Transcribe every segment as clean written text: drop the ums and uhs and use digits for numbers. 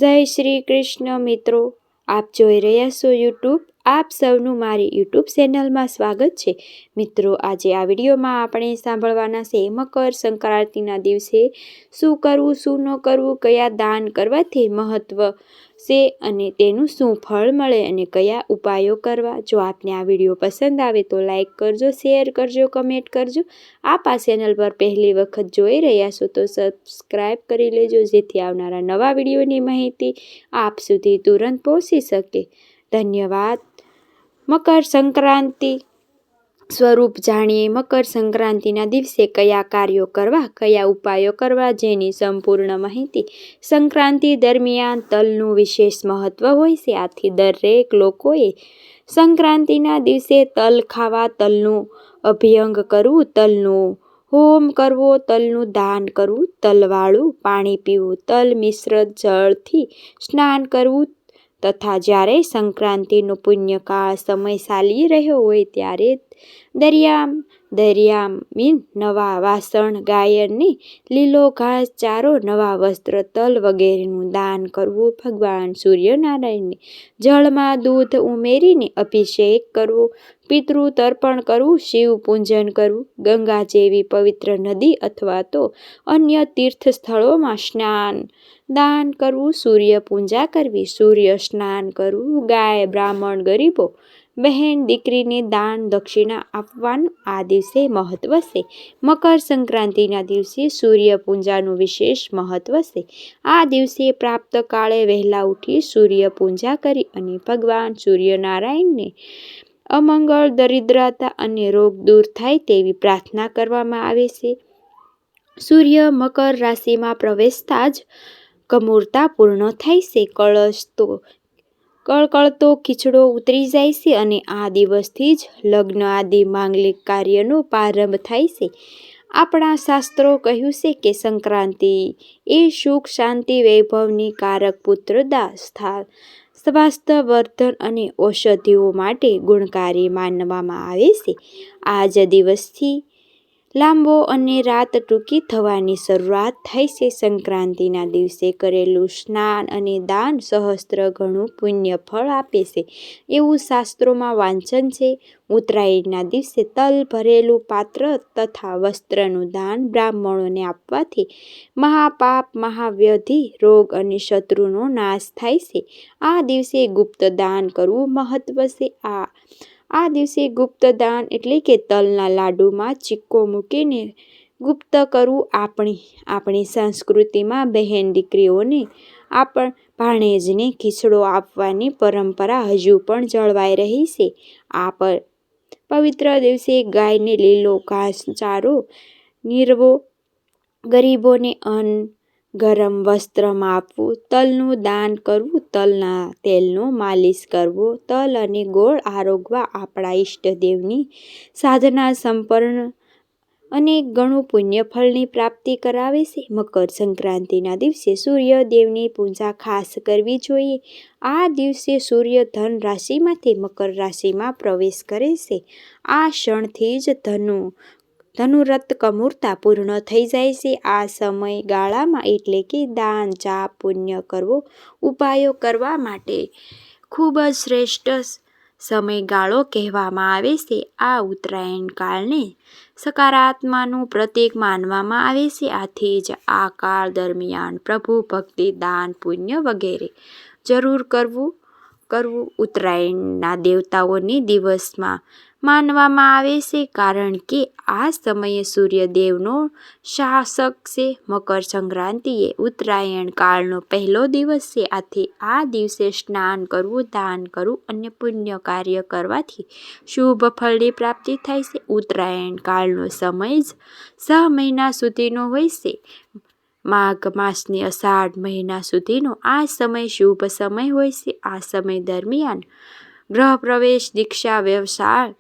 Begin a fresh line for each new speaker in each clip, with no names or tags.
જય શ્રી કૃષ્ણ મિત્રો, આપ જોઈ રહ્યા છો યુટ્યુબ. આપ સૌનું મારી યુટ્યુબ ચેનલમાં સ્વાગત છે. મિત્રો, આજે આ વિડીયોમાં આપણે સાંભળવાના છે મકર સંક્રાંતિના દિવસે શું કરવું શું ન કરવું, કયા દાન કરવાથી મહત્વ છે અને તેનું શું ફળ મળે અને કયા ઉપાયો કરવા. જો આપને આ વિડીયો પસંદ આવે તો લાઈક કરજો, શેર કરજો, કમેન્ટ કરજો. આપ આ ચેનલ પર પહેલી વખત જોઈ રહ્યા છો તો સબસ્ક્રાઈબ કરી લેજો, જેથી આવનારા નવા વિડીયોની માહિતી આપ સુધી તુરંત પહોંચી શકે. ધન્યવાદ. મકર સંક્રાંતિ સ્વરૂપ જાણીએ. મકર સંક્રાંતિના દિવસે કયા કાર્યો કરવા, કયા ઉપાયો કરવા, જેની સંપૂર્ણ માહિતી. સંક્રાંતિ દરમિયાન તલનું વિશેષ મહત્વ હોય છે. આથી દરેક લોકોએ સંક્રાંતિના દિવસે તલ ખાવા, તલનું અભિયંગ કરવું, તલનું હોમ કરવો, તલનું દાન કરવું, તલવાળું પાણી પીવું, તલ મિશ્ર જળથી સ્નાન કરવું તથા જ્યારે સંક્રાંતિનો પુણ્યકાળ સમય ચાલી રહ્યો હોય ત્યારે દરિયામીન નવા વાસણ, ગાયને લીલો ઘાસ ચારો, નવા વસ્ત્ર, તલ વગેરેનું દાન કરવું, ભગવાન સૂર્યનારાયણને જળમાં દૂધ ઉમેરીને અભિષેક કરવો, પિતૃ તર્પણ કરવું, શિવ પૂજન કરવું, ગંગા જેવી પવિત્ર નદી અથવા તો અન્ય તીર્થ સ્થળોમાં સ્નાન દાન કરવું, સૂર્ય પૂજા કરવી, સૂર્ય સ્નાન કરવું, ગાય, બ્રાહ્મણ, ગરીબો, બહેન દીકરીને દાન દક્ષિણા આપવાનું આ દિવસે મહત્વ છે. મકર સંક્રાંતિના દિવસે સૂર્ય પૂજાનું વિશેષ મહત્વ છે. આ દિવસે પ્રાપ્ત કાળે વહેલા ઉઠી સૂર્ય પૂજા કરી અને ભગવાન સૂર્યનારાયણને અમંગળ, દરિદ્રતા અને રોગ દૂર થાય તેવી પ્રાર્થના કરવામાં આવે છે. સૂર્ય મકર રાશિમાં પ્રવેશતા જ કમૂરતા પૂર્ણ થાય છે. કળકળતો ખીચડો ઉતરી જાય છે અને આ દિવસથી જ લગ્ન આદિ માંગલિક કાર્યનો પ્રારંભ થાય છે. આપણા શાસ્ત્રો કહ્યું છે કે સંક્રાંતિ એ સુખ, શાંતિ, વૈભવની કારક, પુત્રદા, સ્વાસ્થ્ય વર્ધન અને ઔષધિઓ માટે ગુણકારી માનવામાં આવે છે. આ જ દિવસથી લાંબો અને રાત ટૂંકી થવાની શરૂઆત થાય છે. સંક્રાંતિના દિવસે કરેલું સ્નાન અને દાન સહસ્ત્ર ગણું પુણ્ય ફળ આપે છે એવું શાસ્ત્રોમાં વાંચન છે. ઉત્તરાયણના દિવસે તલ ભરેલું પાત્ર તથા વસ્ત્રનું દાન બ્રાહ્મણોને આપવાથી મહાપાપ, મહાવ્યાધિ, રોગ અને શત્રુનો નાશ થાય છે. આ દિવસે ગુપ્ત દાન કરવું મહત્વ છે. આ દિવસે ગુપ્ત દાન એટલે કે તલના લાડુમાં સિક્કો મૂકીને ગુપ્ત કરવું. આપણી સંસ્કૃતિમાં બહેન દીકરીઓને ભાણેજને ખીચડો આપવાની પરંપરા હજુ પણ જળવાઈ રહી છે. આ પવિત્ર દિવસે ગાયને લીલો ઘાસચારો, નીરવો, ગરીબોને અન્ન, ગરમ વસ્ત્રમાં આપવું, તલનું દાન કરવું, તલના તેલનો માલિશ કરવો, તલ અને ગોળ આરોગવા આપણા ઈષ્ટદેવની સાધના સંપન્ન અનેક ગણું પુણ્યફળની પ્રાપ્તિ કરાવે છે. મકર સંક્રાંતિના દિવસે સૂર્યદેવની પૂજા ખાસ કરવી જોઈએ. આ દિવસે સૂર્ય ધન રાશિમાંથી મકર રાશિમાં પ્રવેશ કરે છે. આ ક્ષણથી જ ધનુરત કમૂરતા પૂર્ણ થઈ જાય છે. આ સમયગાળામાં એટલે કે દાન, જાપ, પુણ્ય કરવો, ઉપાયો કરવા માટે ખૂબ જ શ્રેષ્ઠ સમયગાળો કહેવામાં આવે છે. આ ઉત્તરાયણ કાળને સકારાત્મકતાનું પ્રતીક માનવામાં આવે છે. આથી જ આ કાળ દરમિયાન પ્રભુ ભક્તિ, દાન, પુણ્ય વગેરે જરૂર કરવું ઉત્તરાયણના દેવતાઓની દિવસમાં માનવામાં આવે છે, કારણ કે આ સમયે સૂર્યદેવનો શાસક છે. મકર સંક્રાંતિ એ ઉત્તરાયણ કાળનો પહેલો દિવસ છે. આથી આ દિવસે સ્નાન કરવું, દાન કરવું અને પુણ્ય કાર્ય કરવાથી શુભ ફળની પ્રાપ્તિ થાય છે. ઉત્તરાયણ કાળનો સમય જ 6 મહિના સુધીનો હોય છે. માઘ માસની અષાઢ મહિના સુધીનો આ સમય શુભ સમય હોય છે. આ સમય દરમિયાન ગૃહ પ્રવેશ, દીક્ષા, વ્યવસાય,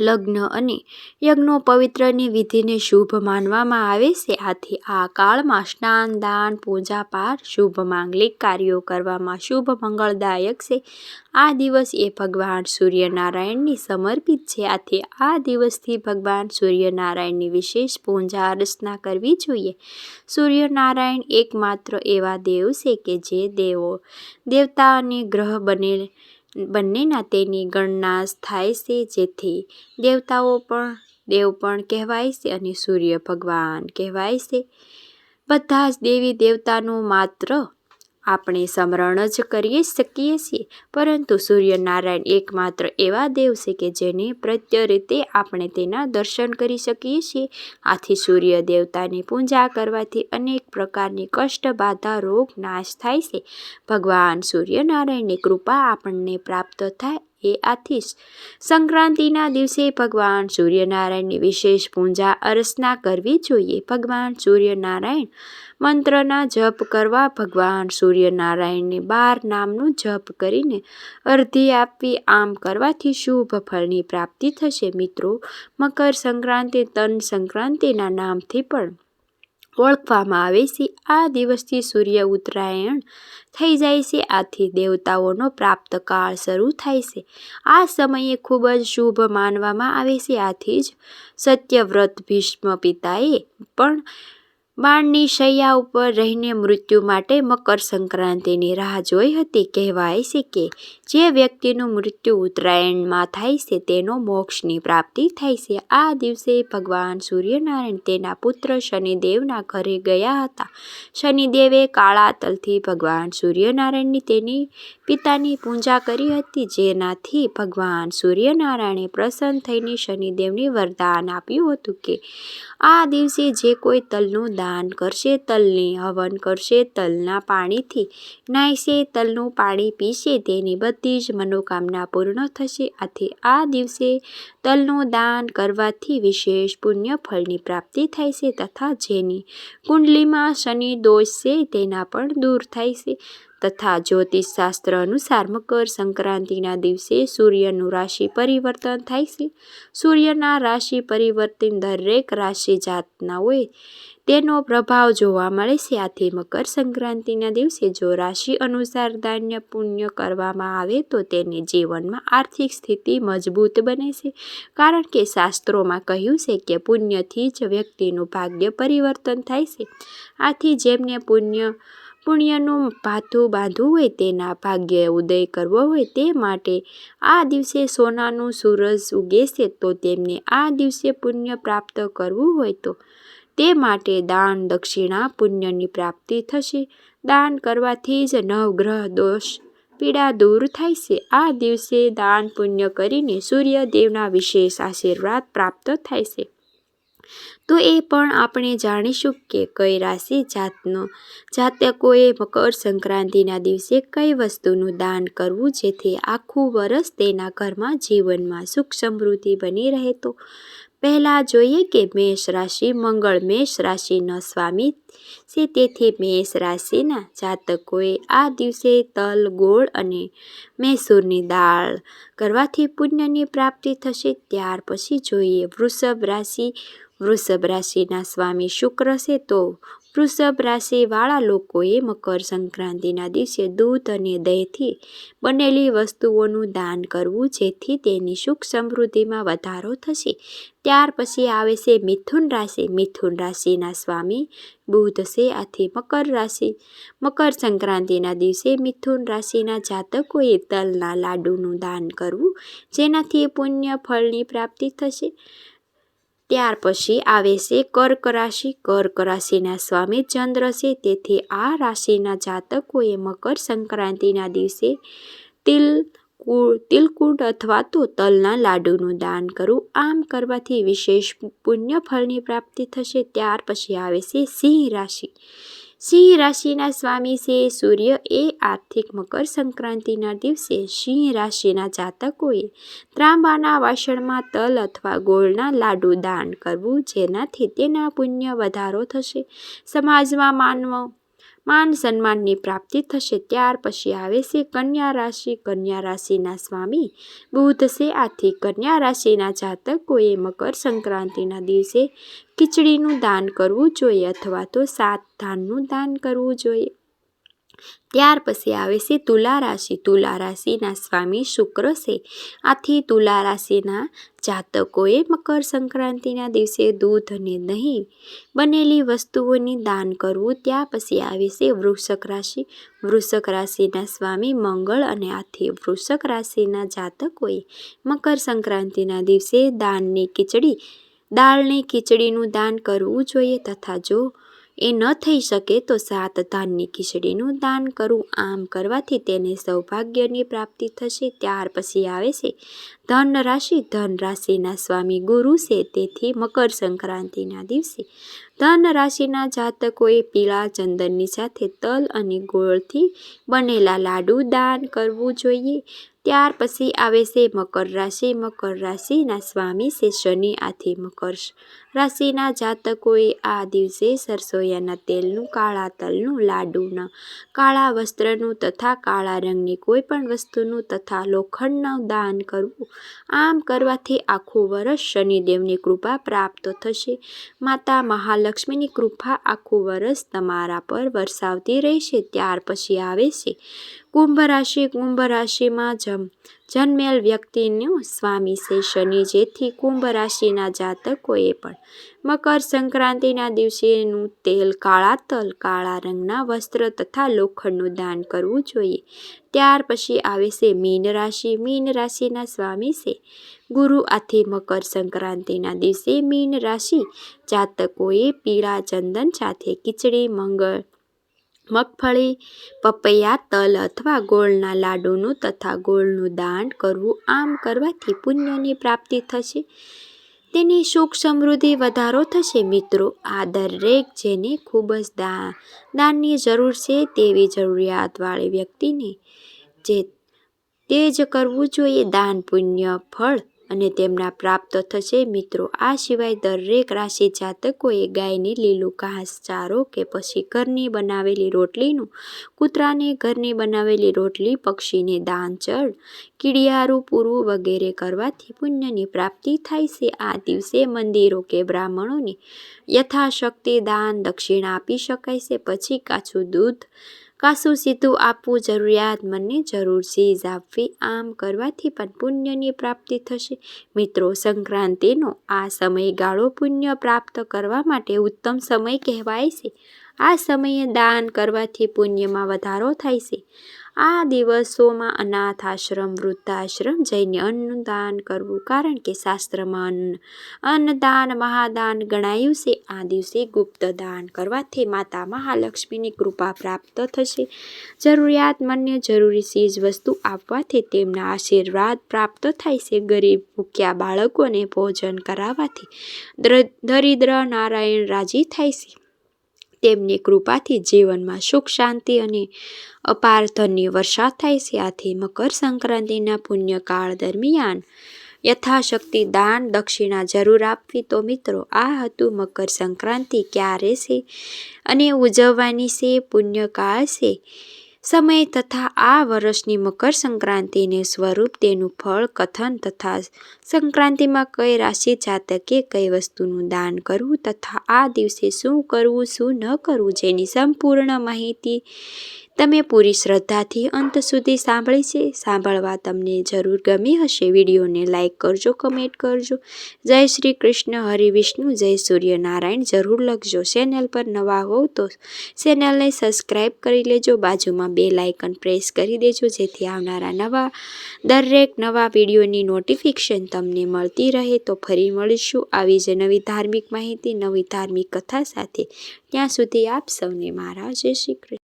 લગ્ન અને યજ્ઞો પવિત્રની વિધિને શુભ માનવામાં આવે છે. આથી આ કાળમાં સ્નાન, દાન, પૂજા પાઠ, શુભ માંગલિક કાર્યો કરવામાં શુભ મંગળદાયક છે. આ દિવસ એ ભગવાન સૂર્યનારાયણને સમર્પિત છે. આથી આ દિવસથી ભગવાન સૂર્યનારાયણની વિશેષ પૂજા અર્ચના કરવી જોઈએ. સૂર્યનારાયણ એકમાત્ર એવા દેવ છે કે જે દેવતા અને ગ્રહ બંનેના તેની ગણના થાય છે. જેથી દેવતાઓ પણ દેવ પણ કહેવાય છે અને સૂર્ય ભગવાન કહેવાય છે. બધા જ દેવી દેવતાનું માત્ર આપણે સ્મરણ જ કરી શકીએ છીએ, પરંતુ સૂર્યનારાયણ એકમાત્ર એવા દેવ છે કે જેને પ્રત્ય રીતે આપણે તેના દર્શન કરી શકીએ છીએ. આથી સૂર્ય દેવતાની પૂજા કરવાથી અનેક પ્રકારની કષ્ટ, બાધા, રોગ નાશ થાય છે. ભગવાન સૂર્યનારાયણની કૃપા આપણને પ્રાપ્ત થાય એ આથી સંક્રાંતિના દિવસે ભગવાન સૂર્યનારાયણની વિશેષ પૂજા અર્ચના કરવી જોઈએ. ભગવાન સૂર્યનારાયણ મંત્રના જપ કરવા. ભગવાન સૂર્યનારાયણને 12 નામનું જપ કરીને અર્ઘ્ય આપવી. આમ કરવાથી શુભ ફળની પ્રાપ્તિ થશે. મિત્રો, મકર સંક્રાંતિ તન સંક્રાંતિના નામથી પણ ઓળખવામાં આવે છે. આ દિવસથી સૂર્ય ઉત્તરાયણ થઈ જાય છે. આથી દેવતાઓનો પ્રાપ્ત કાળ શરૂ થાય છે. આ સમયે ખૂબ જ શુભ માનવામાં આવે છે. આથી જ સત્યવ્રત ભીષ્મ પિતાએ પણ બાણની શૈયા ઉપર રહીને મૃત્યુ માટે મકર સંક્રાંતિની રાહ જોઈ હતી. કહેવાય છે કે જે વ્યક્તિનું મૃત્યુ ઉત્તરાયણમાં થાય છે તેનો મોક્ષની પ્રાપ્તિ થાય છે. આ દિવસે ભગવાન સૂર્યનારાયણ તેના પુત્ર શનિદેવના ઘરે ગયા હતા. શનિદેવે કાળા તલથી ભગવાન સૂર્યનારાયણની તેની પિતાની પૂજા કરી હતી, જેનાથી ભગવાન સૂર્યનારાયણે પ્રસન્ન થઈને શનિદેવને વરદાન આપ્યું હતું કે આ દિવસે જે કોઈ તલનું દાન કરશે, તલની હવન કરશે, તલના પાણીથી નાહશે, તલનું પાણી પીશે, તેની બધી જ મનોકામના પૂર્ણ થશે. આથી આ દિવસે તલનું દાન કરવાથી વિશેષ પુણ્ય ફળની પ્રાપ્તિ થાય છે તથા જેની કુંડલીમાં શનિ દોષ છે તેના પણ દૂર થાય છે. તથા જ્યોતિષ શાસ્ત્ર અનુસાર મકર સંક્રાંતિના દિવસે સૂર્યનું રાશિ પરિવર્તન થાય છે. સૂર્યના રાશિ પરિવર્તન દરેક રાશિ જાતના હોય તેનો પ્રભાવ જોવા મળે છે. આથી મકર સંક્રાંતિના દિવસે જો રાશિ અનુસાર દાન્ય પુણ્ય કરવામાં આવે તો તેની જીવનમાં આર્થિક સ્થિતિ મજબૂત બને છે. કારણ કે શાસ્ત્રોમાં કહ્યું છે કે પુણ્યથી જ વ્યક્તિનું ભાગ્ય પરિવર્તન થાય છે. આથી જેમને પુણ્યનું ભાથું બાંધવું હોય, તેના ભાગ્ય ઉદય કરવો હોય, તે માટે આ દિવસે સોનાનું સૂરજ ઉગે છે તો તેમને આ દિવસે પુણ્ય પ્રાપ્ત કરવું હોય તો તે માટે દાન દક્ષિણા પુણ્યની પ્રાપ્તિ થશે. દાન કરવાથી જ નવગ્રહ દોષ પીડા દૂર થાય છે. આ દિવસે દાન પુણ્ય કરીને સૂર્યદેવના વિશેષ આશીર્વાદ પ્રાપ્ત થાય છે. તો એ પણ આપણે જાણીશું કે કઈ રાશિ જાતકોએ મકર સંક્રાંતિના દિવસે કઈ વસ્તુનું દાન કરવું જેથી આખું વર્ષ તેના ઘરમાં જીવનમાં સુખ સમૃદ્ધિ બની રહે. તો પહેલા જોઈએ કે મેષ રાશિ. મંગળ મેષ રાશિના સ્વામી છે, તેથી મેષ રાશિના જાતકોએ આ દિવસે તલ, ગોળ અને મૈસૂરની દાળ કરવાથી પુણ્યની પ્રાપ્તિ થશે. ત્યાર પછી જોઈએ વૃષભ રાશિ. વૃષભ રાશિના સ્વામી શુક્ર છે, તો વૃષભ રાશિવાળા લોકોએ મકર સંક્રાંતિના દિવસે દૂધ અને દહીંથી બનેલી વસ્તુઓનું દાન કરવું જેથી તેની સુખ સમૃદ્ધિમાં વધારો થશે. ત્યાર પછી આવે છે મિથુન રાશિ. મિથુન રાશિના સ્વામી બુધ છે. આથી મકર સંક્રાંતિના દિવસે મિથુન રાશિના જાતકોએ તલના લાડુનું દાન કરવું જેનાથી પુણ્ય ફળની પ્રાપ્તિ થશે. ત્યાર પછી આવે છે કર્ક રાશિ. કર્ક રાશિના સ્વામી ચંદ્ર છે, તેથી આ રાશિના જાતકોએ મકર સંક્રાંતિના દિવસે તિલકુટ અથવા તો તલના લાડુનું દાન કરવું. આમ કરવાથી વિશેષ પુણ્ય ફળની પ્રાપ્તિ થશે. ત્યાર પછી આવે છે સિંહ રાશિ. સિંહ રાશિના સ્વામી છે સૂર્ય. એ આર્થિક મકર સંક્રાંતિના દિવસે સિંહ રાશિના જાતકોએ ત્રાંબાના વાસણમાં તલ અથવા ગોળના લાડુ દાન કરવું જેનાથી તેના પુણ્ય વધારો થશે. સમાજમાં માન સન્માનની પ્રાપ્તિ થશે. ત્યાર પછી આવે છે કન્યા રાશિ. કન્યા રાશિના સ્વામી બુધ છે. આથી કન્યા રાશિના જાતકોએ મકર સંક્રાંતિના દિવસે ખીચડીનું દાન કરવું જોઈએ અથવા તો 7 ધાનનું દાન કરવું જોઈએ. ત્યાર પછી આવે છે તુલા રાશિ. તુલા રાશિના સ્વામી શુક્ર છે. આથી તુલા રાશિના જાતકોએ મકર સંક્રાંતિના દિવસે દૂધ અને દહીં બનેલી વસ્તુઓની દાન કરવું. ત્યાં પછી આવે છે વૃશ્ચિક રાશિ. વૃશ્ચિક રાશિના સ્વામી મંગળ અને આથી વૃશ્ચિક રાશિના જાતકોએ મકર સંક્રાંતિના દિવસે દાળની ખીચડીનું દાન કરવું જોઈએ તથા જો એ ન થઈ શકે તો 7 ધાનની ખીચડીનું દાન કરવું. આમ કરવાથી તેને સૌભાગ્યની પ્રાપ્તિ થશે. ત્યાર પછી આવે છે ધન રાશિ. ધન રાશિના સ્વામી ગુરુ છે. તેથી મકર સંક્રાંતિના દિવસે ધન રાશિના જાતકોએ પીળા ચંદનની સાથે તલ અને ગોળથી બનેલા લાડુ દાન કરવું જોઈએ. ત્યાર પછી આવે છે મકર રાશિ. મકર રાશિના સ્વામી છે શનિ. આથી મકર રાશિના જાતકોએ આ દિવસે સરસોયાના તેલનું, કાળા તલનું, લાડુના, કાળા વસ્ત્રનું તથા કાળા રંગની કોઈ પણ વસ્તુનું તથા લોખંડનું દાન કરવું. આમ કરવાથી આખું વર્ષ શનિદેવની કૃપા પ્રાપ્ત થશે. માતા મહાલક્ષ્મીની કૃપા આખું વર્ષ તમારા પર વરસાવતી રહેશે. ત્યાર પછી આવે છે કુંભ રાશિ. કુંભ રાશિમાં જન્મેલ વ્યક્તિનું સ્વામી છે શનિ. જેથી કુંભ રાશિના જાતકોએ પણ મકર સંક્રાંતિના દિવસેનું તેલ, કાળા તલ, કાળા રંગના વસ્ત્ર તથા લોખંડનું દાન કરવું જોઈએ. ત્યાર પછી આવે છે મીન રાશિ. મીન રાશિના સ્વામી છે ગુરુ. આથી મકર સંક્રાંતિના દિવસે મીન રાશિ જાતકોએ પીળા ચંદન સાથે ખીચડી, મગફળી, પપૈયા, તલ અથવા ગોળના લાડુનું તથા ગોળનું દાન કરવું. આમ કરવાથી પુણ્યની પ્રાપ્તિ થશે. તેની સુખ સમૃદ્ધિ વધારો થશે. મિત્રો, આ દરેક જેને ખૂબ જ દાનની જરૂર છે તેવી જરૂરિયાતવાળી વ્યક્તિને તે જ કરવું જોઈએ. દાન પુણ્ય ફળ અને તેમના પ્રાપ્ત થશે. મિત્રો, આ સિવાય દરેક રાશિ જાતકોએ ગાયને લીલું ઘાસચારો કે પછી ઘરની બનાવેલી રોટલીનું, કૂતરાને ઘરની બનાવેલી રોટલી, પક્ષીને દાન જળ, કીડિયારું પૂરવું વગેરે કરવાથી પુણ્યની પ્રાપ્તિ થાય છે. આ દિવસે મંદિરો કે બ્રાહ્મણોને યથાશક્તિ દાન દક્ષિણા આપી શકાય છે. પછી કાચું સીધું આપવું, જરૂરિયાતમંદને જરૂર ચીજ આપવી. આમ કરવાથી પણ પુણ્યની પ્રાપ્તિ થશે. મિત્રો, સંક્રાંતિનો આ સમયગાળો પુણ્ય પ્રાપ્ત કરવા માટે ઉત્તમ સમય કહેવાય છે. આ સમયે દાન કરવાથી પુણ્યમાં વધારો થાય છે. આ દિવસોમાં અનાથ આશ્રમ, વૃદ્ધાશ્રમ જઈને અન્નનું દાન કરવું, કારણ કે શાસ્ત્રમાં અન્નદાન મહાદાન ગણાયું છે. આ દિવસે ગુપ્ત દાન કરવાથી માતા મહાલક્ષ્મીની કૃપા પ્રાપ્ત થશે. જરૂરિયાતમંદને જરૂરી ચીજ વસ્તુ આપવાથી તેમના આશીર્વાદ પ્રાપ્ત થાય છે. ગરીબ ભૂખ્યા બાળકોને ભોજન કરાવવાથી દરિદ્ર નારાયણ રાજી થાય છે. તેમની કૃપાથી જીવનમાં સુખ, શાંતિ અને અપાર ધનની વર્ષા થાય છે. આથી મકર સંક્રાંતિના પુણ્યકાળ દરમિયાન યથાશક્તિ દાન દક્ષિણા જરૂર આપવી. તો મિત્રો, આ હતું મકર સંક્રાંતિ ક્યારે છે અને ઉજવવાની છે, પુણ્યકાળ છે, સમય તથા આ વર્ષની મકર સંક્રાંતિને સ્વરૂપ, તેનું ફળ કથન તથા સંક્રાંતિમાં કઈ રાશિ જાતકે કઈ વસ્તુનું દાન કરવું તથા આ દિવસે શું કરવું શું ન કરવું, જેની સંપૂર્ણ માહિતી તમે પૂરી શ્રદ્ધાથી અંત સુધી સાંભળી છે. સાંભળવા તમને જરૂર ગમી હશે. વિડીયોને લાઈક કરજો, કમેન્ટ કરજો. જય શ્રી કૃષ્ણ, હરિ વિષ્ણુ, જય સૂર્યનારાયણ જરૂર લખજો. ચેનલ પર નવા હોવ તો ચેનલને સબસ્ક્રાઈબ કરી લેજો. બાજુમાં બેલ આઇકન પ્રેસ કરી દેજો, જેથી આવનારા દરેક નવા વિડીયોની નોટિફિકેશન તમને મળતી રહે. તો ફરી મળીશું આવી જ નવી ધાર્મિક માહિતી, નવી ધાર્મિક કથા સાથે. ત્યાં સુધી આપ સૌને મારા જય શ્રી કૃષ્ણ.